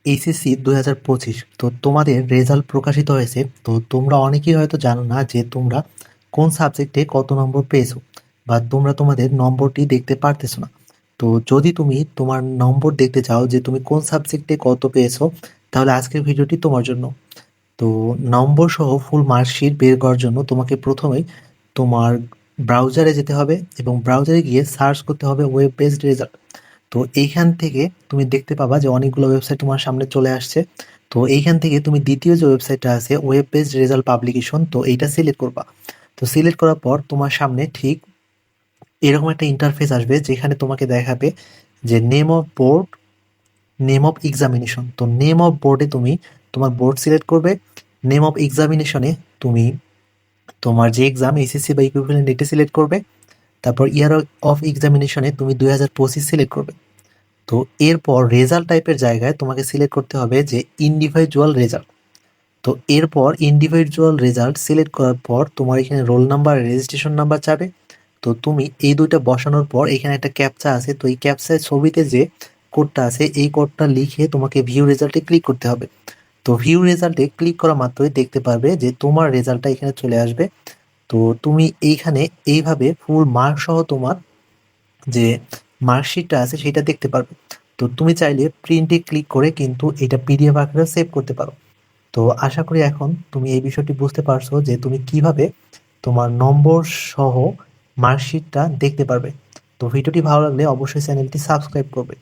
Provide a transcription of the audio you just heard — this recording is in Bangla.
এইচএসসি 2025। তো তোমাদের রেজাল্ট প্রকাশিত হয়েছে। তো তোমরা অনেকেই হয়তো জানো না যে তোমরা কোন সাবজেক্টে কত নম্বর পেয়েছো, বা তোমরা তোমাদের নম্বরটি দেখতে পারতেছো না। তো যদি তুমি তোমার নম্বর দেখতে চাও যে তুমি কোন সাবজেক্টে কত পেয়েছো, তাহলে আজকের ভিডিওটি তোমার জন্য। তো নম্বর সহ ফুল মার্কশিট বের করার জন্য তোমাকে প্রথমেই তোমার ব্রাউজারে যেতে হবে, এবং ব্রাউজারে গিয়ে সার্চ করতে হবে ওয়েব বেসড রেজাল্ট। তো এইখান থেকে তুমি দেখতে পাবা যে অনেকগুলো ওয়েবসাইট তোমার সামনে চলে আসছে। তো এইখান থেকে তুমি দ্বিতীয় যে ওয়েবসাইটটা আছে, ওয়েব বেসড রেজাল্ট পাবলিকেশন, তো এইটা সিলেক্ট করবা। তো সিলেক্ট করার পর তোমার সামনে ঠিক এরকম একটা ইন্টারফেস আসবে, যেখানে তোমাকে দেখাবে যে name of board, name of examination. তো নেম অফ বোর্ডে তুমি তোমার বোর্ড সিলেক্ট করবে। নেম অফ এক্সামিনেশনে তুমি তোমার যে এক্সাম এসএসসি বা ইকুইভ্যালেন্ট এটা সিলেক্ট করবে। তারপর ইয়ার অফ এক্সামিনেশনে তুমি 2025 সিলেক্ট করবে। তো এরপর রেজাল্ট টাইপের জায়গায় তোমাকে সিলেক্ট করতে হবে যে ইন্ডিভিজুয়াল রেজাল্ট। তো এরপর ইন্ডিভিজুয়াল রেজাল্ট সিলেক্ট করার পর তোমার এখানে রোল নাম্বার, রেজিস্ট্রেশন নাম্বার চাবে। তো তুমি এই দুইটা বসানোর পর এখানে একটা ক্যাপচা আছে, তো এই ক্যাপচার ছবিতে যে কোডটা আছে এই কোডটা লিখে তোমাকে ভিউ রেজাল্টে ক্লিক করতে হবে। তো ভিউ রেজাল্টে ক্লিক করা মাত্রই দেখতে পারবে যে তোমার রেজাল্টটা এখানে চলে আসবে। তো তুমি এইখানে এইভাবে ফুল মার্ক সহ তোমার যে মার্কশিটটা আছে সেটা দেখতে পারবে। তো তুমি চাইলে প্রিন্টে ক্লিক করে কিন্তু এটা পিডিএফ আকারে সেভ করতে পারো। তো আশা করি এখন তুমি এই বিষয়টি বুঝতে পারছো যে তুমি কিভাবে তোমার নম্বর সহ মার্কশিটটা দেখতে পারবে। তো ভিডিওটি ভালো লাগলে অবশ্যই চ্যানেলটি সাবস্ক্রাইব করবে।